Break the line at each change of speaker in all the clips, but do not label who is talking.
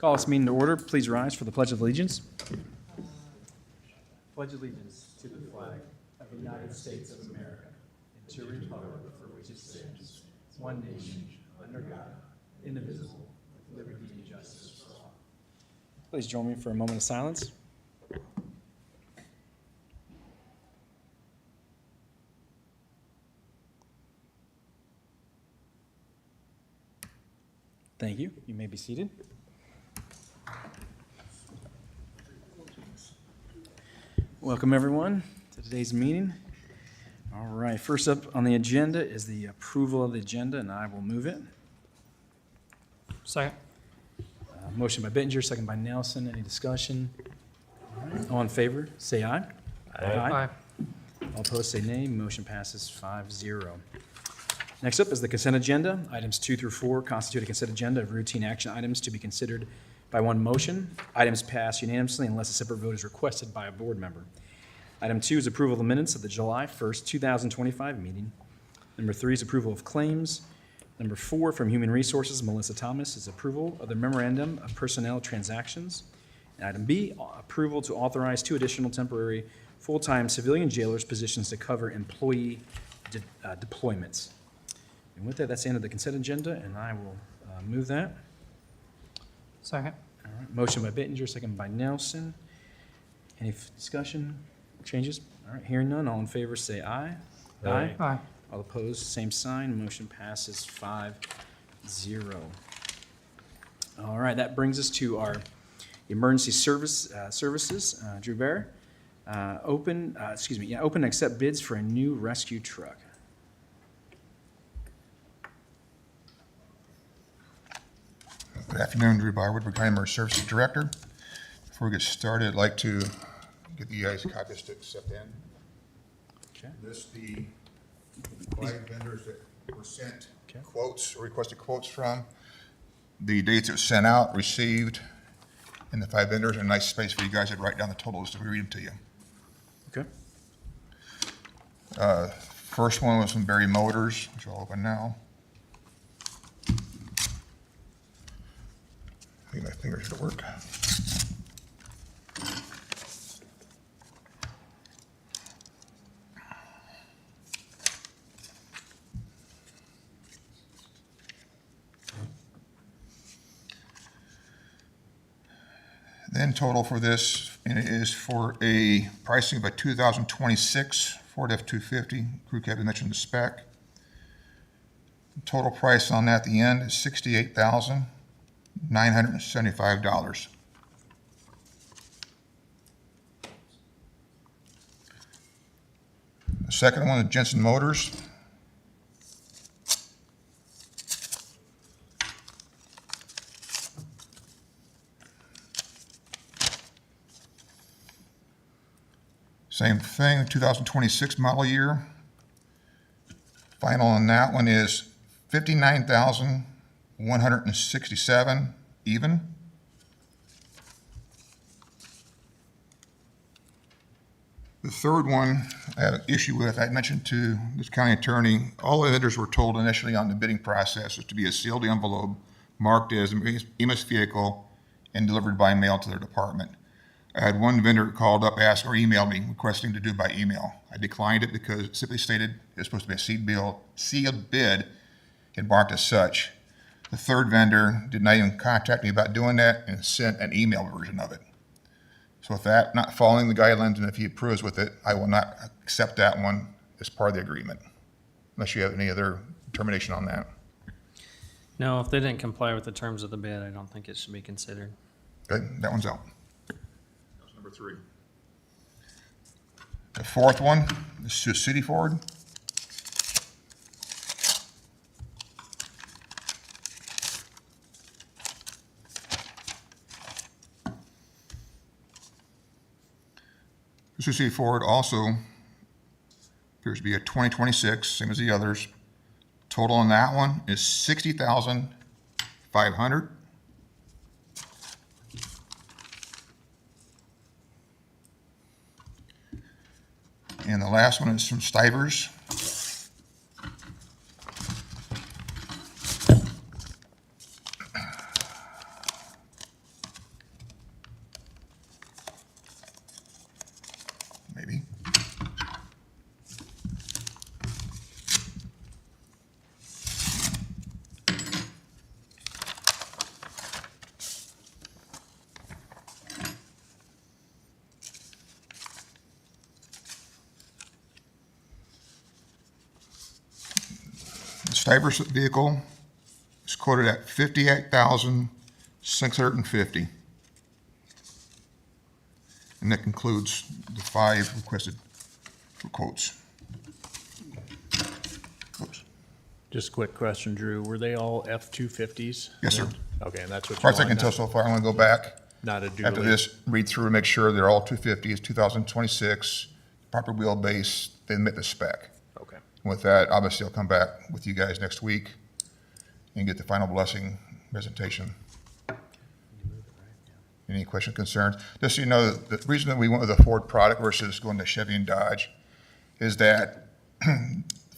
Call this meeting to order. Please rise for the Pledge of Allegiance. Pledge allegiance to the flag of the United States of America and to the republic for which it stands, one nation, under God, indivisible, with liberty and justice for all. Please join me for a moment of silence. Thank you. You may be seated. Welcome, everyone, to today's meeting. All right, first up on the agenda is the approval of the agenda, and I will move it.
Second.
Motion by Bittinger, second by Nelson. Any discussion? All right, all in favor, say aye.
Aye.
All opposed, say nay. Motion passes 5-0. Next up is the consent agenda. Items 2 through 4 constitute a consent agenda of routine action items to be considered by one motion. Items pass unanimously unless a separate vote is requested by a board member. Item 2 is approval of the minutes of the July 1st, 2025 meeting. Number 3 is approval of claims. Number 4 from Human Resources, Melissa Thomas, is approval of the memorandum of personnel transactions. And item B, approval to authorize 2 additional temporary full-time civilian jailers positions to cover employee deployments. And with that, that's the end of the consent agenda, and I will move that.
Second.
All right, motion by Bittinger, second by Nelson. Any discussion, changes? All right, hearing none, all in favor say aye.
Aye. Aye.
All opposed, same sign. Motion passes 5-0. All right, that brings us to our emergency services. Drew Bear, open and accept bids for a new rescue truck.
Good afternoon, Drew Bear, Woodburycounty Emergency Services Director. Before we get started, I'd like to get you guys copies to accept in.
Okay.
List the 5 vendors that were sent
Okay.
quotes, or requested quotes from, the dates it was sent out, received, and the 5 vendors, and a nice space for you guys to write down the totals as we read them to you.
Okay.
First one was from Berry Motors, which I'll open now. I think my fingers should work. Then total for this, and it is for a pricing of a 2026 Ford F-250. Crew cab mentioned the spec. Total price on that at the end is $68,975. The second one is Jensen Motors. Same thing, 2026 model year. Final on that one is $59,167 even. The third one I have an issue with, I mentioned to this county attorney, all the vendors were told initially on the bidding process was to be a sealed envelope marked as EMS vehicle and delivered by mail to their department. I had one vendor called up, asked, or emailed me requesting to do by email. I declined it because it simply stated it was supposed to be a sealed bid and marked as such. The third vendor did not even contact me about doing that and sent an email version of it. So with that, not following the guidelines, and if he approves with it, I will not accept that one as part of the agreement, unless you have any other determination on that.
No, if they didn't comply with the terms of the bid, I don't think it should be considered.
Okay, that one's out. That's number 3. The fourth one is to City Ford. This City Ford also appears to be a 2026, same as the others. Total on that one is $60,500. And the last one is from Stivers. The Stivers vehicle is quoted at $58,650. And that concludes the 5 requested quotes. Oops.
Just a quick question, Drew. Were they all F-250s?
Yes, sir.
Okay, and that's what
As
you
far as I can
want,
tell so far, I'm gonna go back
not a
after
dually?
this, read through and make sure they're all 250s, 2026, proper wheelbase, they admit the spec.
Okay.
With that, obviously, I'll come back with you guys next week and get the final blessing presentation. Any question, concerns? Just so you know, the reason that we went with a Ford product versus going to Chevy and Dodge is that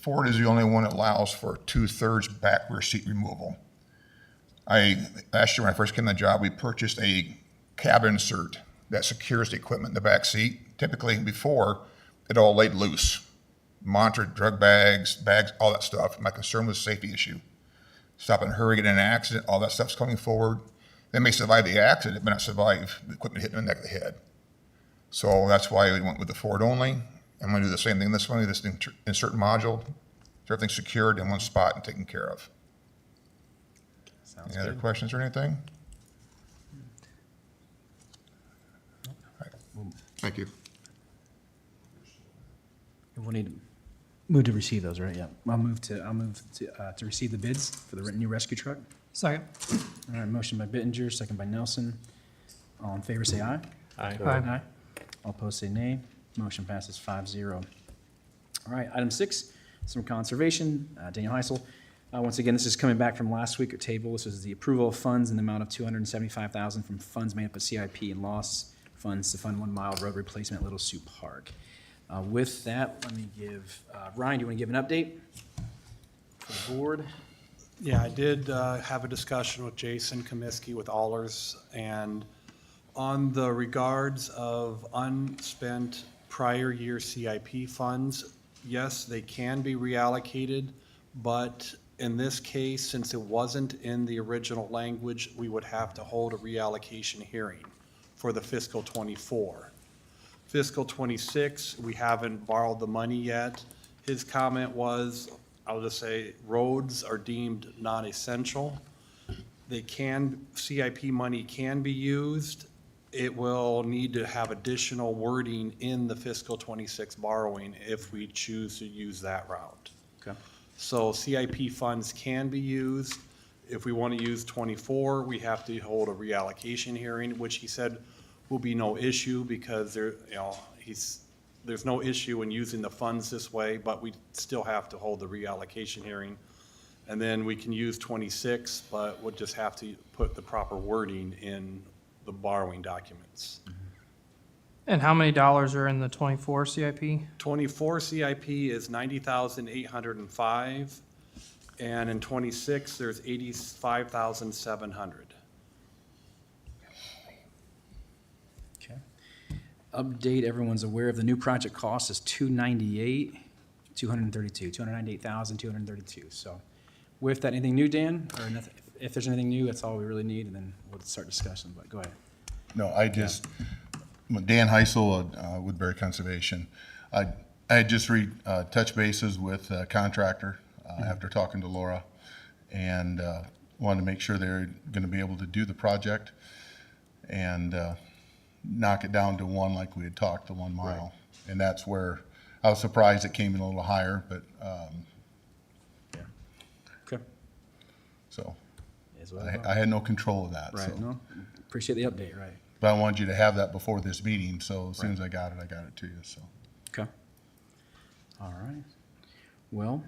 Ford is the only one that allows for 2/3 back rear seat removal. Last year when I first came on the job, we purchased a cab insert that secures the equipment in the back seat. Typically before, it all laid loose. Monitor, drug bags, all that stuff. My concern was a safety issue. Stop and hurry, get in an accident, all that stuff's coming forward. They may survive the accident, but not survive the equipment hitting the neck of the head. So that's why we went with the Ford only. I'm gonna do the same thing this one, this insert module, so everything's secured in one spot and taken care of.
Sounds
Any other
good.
questions or anything? All right. Thank you.
We'll need to move to receive those, right? Yeah. I'll move to receive the bids for the new rescue truck.
Second.
All right, motion by Bittinger, second by Nelson. All in favor, say aye.
Aye.
Aye. All opposed, say nay. Motion passes 5-0. All right, item 6 is from Conservation, Daniel Heisel. Once again, this is coming back from last week at table. This is the approval of funds in the amount of $275,000 from funds made up of CIP and loss funds to fund 1 mile road replacement at Little Sioux Park. With that, let me give, Ryan, do you want to give an update for the board?
Yeah, I did have a discussion with Jason Comiskey with Allers, and on the regards of unspent prior year CIP funds, yes, they can be reallocated, but in this case, since it wasn't in the original language, we would have to hold a reallocation hearing for the fiscal '24. Fiscal '26, we haven't borrowed the money yet. His comment was, I'll just say, roads are deemed non-essential. CIP money can be used. It will need to have additional wording in the fiscal '26 borrowing if we choose to use that route.
Okay.
So CIP funds can be used. If we want to use '24, we have to hold a reallocation hearing, which he said will be no issue because there's no issue in using the funds this way, but we still have to hold the reallocation hearing. And then we can use '26, but we'll just have to put the proper wording in the borrowing documents.
And how many dollars are in the 24 CIP?
'24 CIP is $90,805, and in '26, there's $85,700.
Okay. Update, everyone's aware of the new project cost is $298,232. So with that, anything new, Dan? Or nothing? If there's anything new, that's all we really need, and then we'll start discussing, but go ahead.
No, Dan Heisel, Woodbury Conservation. I had just touched bases with a contractor after talking to Laura, and wanted to make sure they're going to be able to do the project and knock it down to 1 like we had talked, to 1 mile. Right. And that's where I was surprised it came in a little higher, but
Okay.
so
Is what I thought.
I had no control of that.
Right,
So.
no, appreciate the update, right.
But I wanted you to have that before this meeting, so as soon as I got it to you, so.
Okay. All right. Well,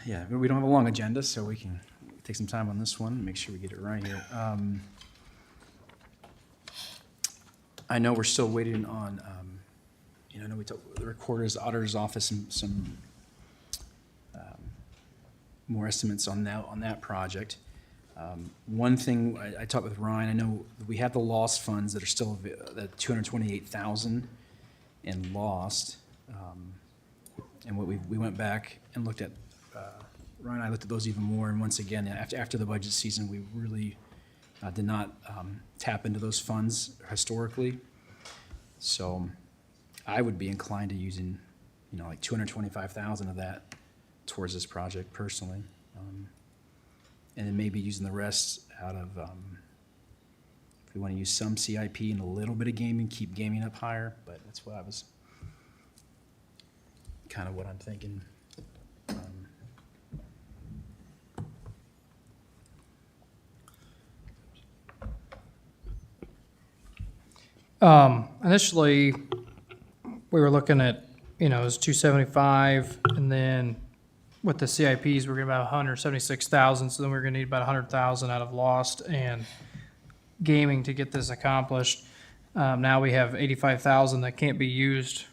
yeah, we don't have a long agenda, so we can take some time on this one, make sure we get it right here. I know we're still waiting on, I know we told the recorder's, auditor's office, some more estimates on that project. One thing, I talked with Ryan, I know we have the lost funds that are still, the $228,000 in lost. And what we went back and looked at, Ryan and I looked at those even more, and once again, after the budget season, we really did not tap into those funds historically. So I would be inclined to using like 225,000 of that towards this project personally. And then maybe using the rest out of, if we want to use some CIP and a little bit of gaming, keep gaming up higher, but that's what I was, kind of what I'm thinking.
Initially, we were looking at, it was 275, and then with the CIPs, we're getting about 176,000, so then we're gonna need about 100,000 out of lost and gaming to get this accomplished. Now we have 85,000 that can't be used,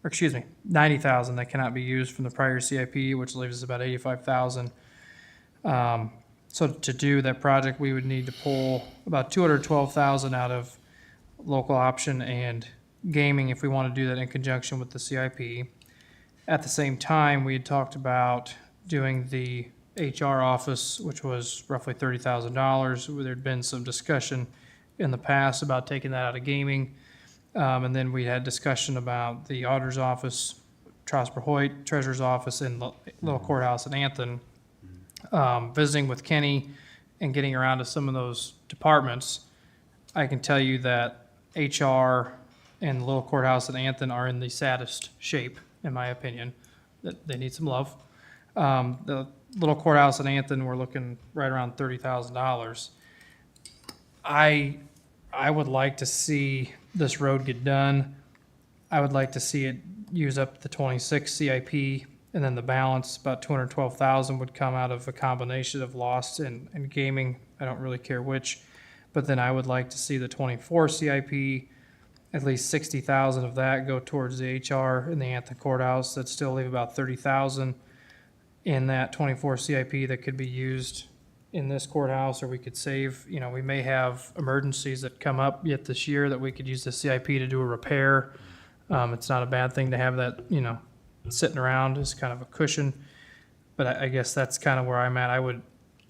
or excuse me, 90,000 that cannot be used from the prior CIP, which leaves us about 85,000. So to do that project, we would need to pull about 212,000 out of local option and gaming if we want to do that in conjunction with the CIP. At the same time, we had talked about doing the HR office, which was roughly $30,000. There'd been some discussion in the past about taking that out of gaming. And then we had discussion about the auditor's office, Trosper Hoyt, treasurer's office, and the little courthouse in Anthon. Visiting with Kenny and getting around to some of those departments, I can tell you that HR and the little courthouse in Anthon are in the saddest shape, in my opinion, that they need some love. The little courthouse in Anthon, we're looking right around $30,000. I would like to see this road get done. I would like to see it use up the 26 CIP, and then the balance, about 212,000, would come out of a combination of lost and gaming. I don't really care which. But then I would like to see the 24 CIP, at least 60,000 of that go towards the HR in the Anthon courthouse. That'd still leave about 30,000 in that 24 CIP that could be used in this courthouse, or we could save, we may have emergencies that come up yet this year that we could use the CIP to do a repair. It's not a bad thing to have that, sitting around as kind of a cushion. But I guess that's kind of where I'm at.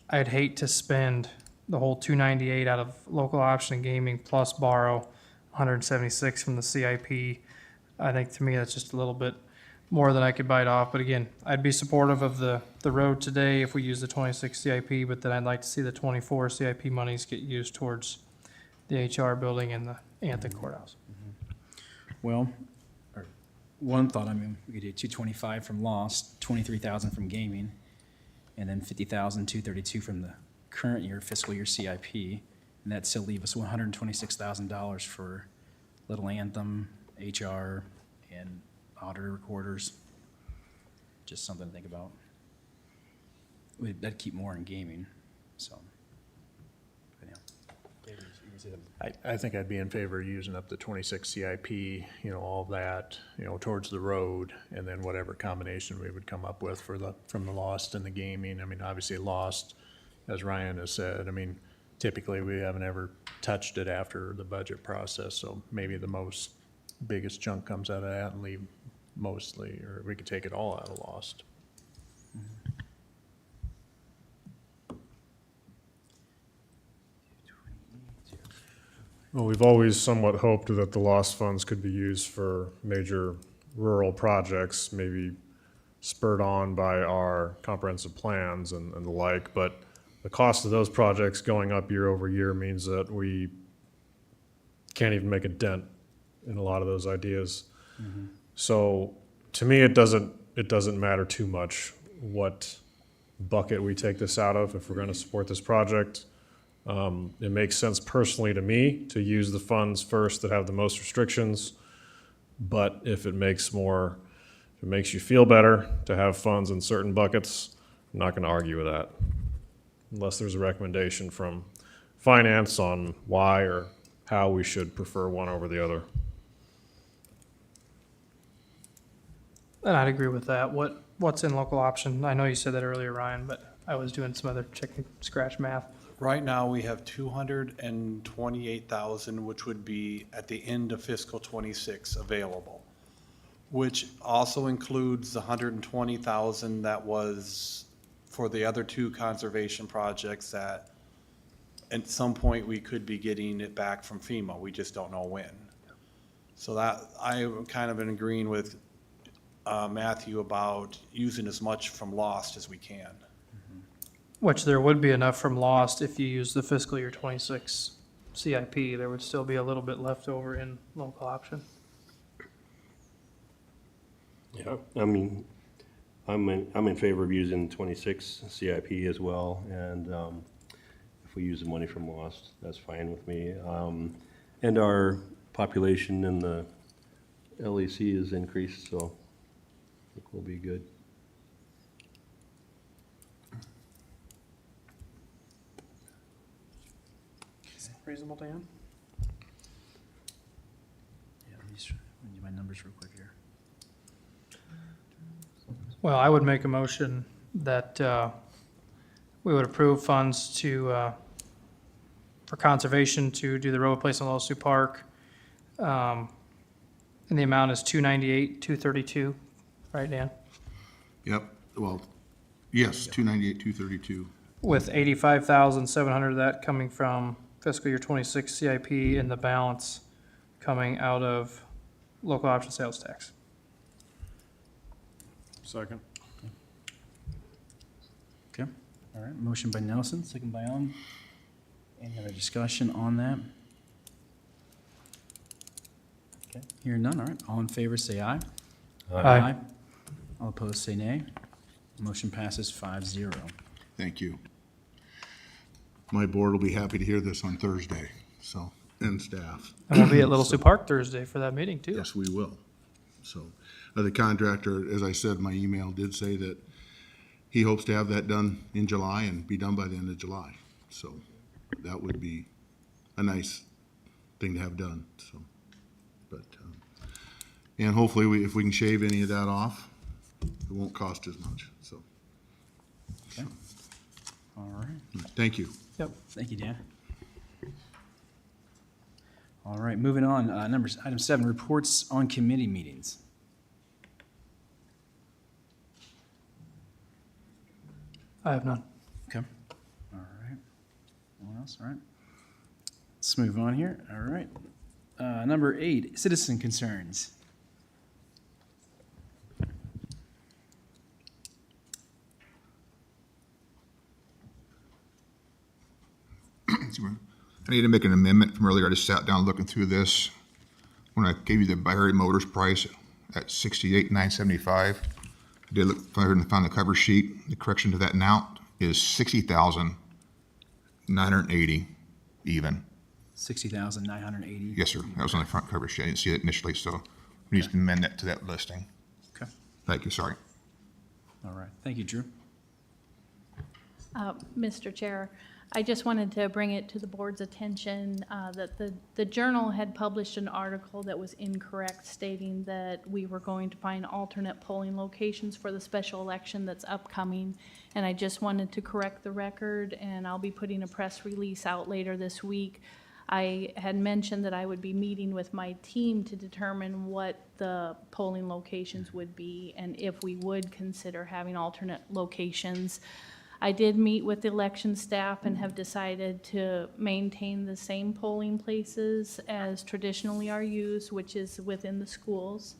I'd hate to spend the whole 298 out of local option and gaming plus borrow 176 from the CIP. I think to me that's just a little bit more than I could bite off. But again, I'd be supportive of the road today if we use the 26 CIP, but then I'd like to see the 24 CIP monies get used towards the HR building and the Anthon courthouse.
Well, one thought, we could do 225 from lost, 23,000 from gaming, and then 50,000, 232 from the current year, fiscal year CIP, and that'd still leave us $126,000 for Little Anthem, HR, and auditor recorders. Just something to think about. That'd keep more in gaming, so. But yeah. David, you can say that.
I think I'd be in favor of using up the 26 CIP, all that, towards the road, and then whatever combination we would come up with from the lost and the gaming. Obviously lost, as Ryan has said, typically we haven't ever touched it after the budget process, so maybe the biggest chunk comes out of that and leave mostly, or we could take it all out of lost.
Well, we've always somewhat hoped that the lost funds could be used for major rural projects, maybe spurred on by our comprehensive plans and the like, but the cost of those projects going up year over year means that we can't even make a dent in a lot of those ideas. Mm-hmm. So to me, it doesn't matter too much what bucket we take this out of if we're going to support this project. It makes sense personally to me to use the funds first that have the most restrictions, but if it makes you feel better to have funds in certain buckets, I'm not going to argue with that, unless there's a recommendation from finance on why or how we should prefer one over the other.
And I'd agree with that. What's in local option? I know you said that earlier, Ryan, but I was doing some other chicken scratch math.
Right now, we have 228,000, which would be at the end of fiscal '26 available, which also includes the 120,000 that was for the other two conservation projects that at some point we could be getting it back from FEMA. We just don't know when. So that, I am kind of in agreeing with Matthew about using as much from lost as we can.
Which there would be enough from lost if you use the fiscal year 26 CIP. There would still be a little bit left over in local option.
Yeah, I mean, I'm in favor of using 26 CIP as well, and if we use the money from lost, that's fine with me. And our population in the LEC is increased, so I think we'll be good.
Reasonable, Dan?
Yeah, let me just do my numbers real quick here.
Well, I would make a motion that we would approve funds to, for conservation to do the road replacement at Little Sioux Park. And the amount is $298,232, right, Dan?
Yep, well, yes, 298, 232.
With $85,700 of that coming from fiscal year 26 CIP and the balance coming out of local option sales tax.
Second.
Okay, all right, motion by Nelson, second by Allen. Any other discussion on that? Okay, hearing none, all right, all in favor say aye.
Aye.
All opposed say nay. Motion passes 5-0.
Thank you. My board will be happy to hear this on Thursday, so, and staff.
And we'll be at Little Sioux Park Thursday for that meeting, too.
Yes, we will. So, the contractor, as I said, my email did say that he hopes to have that done in July and be done by the end of July. So, that would be a nice thing to have done, so. But, and hopefully, if we can shave any of that off, it won't cost as much, so.
Okay. All right,
Thank you.
Yep.
thank you, Dan. All right, moving on, item 7, reports on committee meetings.
I have none.
Okay, all right. Anyone else? All right. Let's move on here. All right. Number 8, citizen concerns.
I need to make an amendment from earlier. I just sat down looking through this. When I gave you the Barry Motors price at $68,975, I did look, found the cover sheet. The correction to that now is $60,980 even.
60,980.
Yes, sir. That was on the front cover sheet. I didn't see it initially, so we need to amend that to that listing.
Okay,
Thank you, sorry.
all right. Thank you, Drew.
Mr. Chair, I just wanted to bring it to the board's attention that the Journal had published an article that was incorrect, stating that we were going to find alternate polling locations for the special election that's upcoming. And I just wanted to correct the record, and I'll be putting a press release out later this week. I had mentioned that I would be meeting with my team to determine what the polling locations would be and if we would consider having alternate locations. I did meet with the election staff and have decided to maintain the same polling places as traditionally are used, which is within the schools.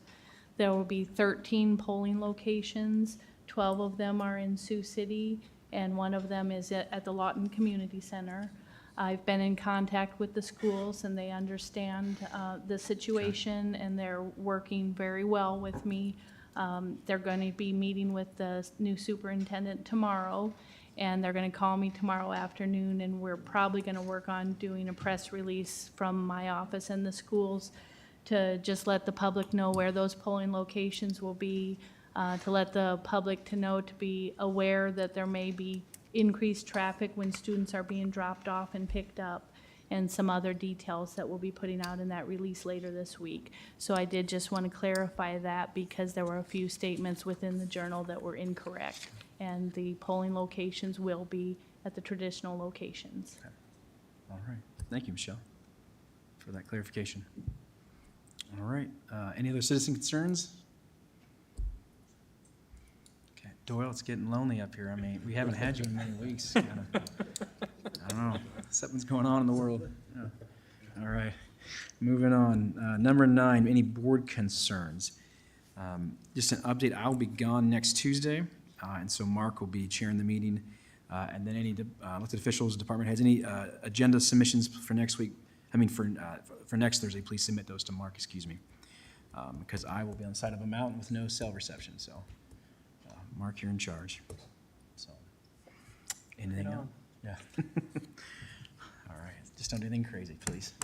There will be 13 polling locations. 12 of them are in Sioux City, and one of them is at the Lawton Community Center. I've been in contact with the schools, and they understand the situation, and they're working very well with me. They're going to be meeting with the new superintendent tomorrow, and they're going to call me tomorrow afternoon, and we're probably going to work on doing a press release from my office and the schools to just let the public know where those polling locations will be, to let the public to know, to be aware that there may be increased traffic when students are being dropped off and picked up, and some other details that we'll be putting out in that release later this week. So I did just want to clarify that because there were a few statements within the Journal that were incorrect, and the polling locations will be at the traditional locations.
All right. Thank you, Michelle, for that clarification. All right. Any other citizen concerns? Okay, Doyle, it's getting lonely up here. I mean, we haven't had you in many weeks. Kinda. I don't know. Something's going on in the world. Yeah. All right. Moving on. Number 9, any board concerns? Just an update, I'll be gone next Tuesday, and so Mark will be chairing the meeting. And then any elected officials, department heads, any agenda submissions for next week, for next Thursday, please submit those to Mark, excuse me. Because I will be on the side of a mountain with no cell reception, so, Mark, you're in charge. So, anything else? Yeah. All right, just don't do anything crazy, please.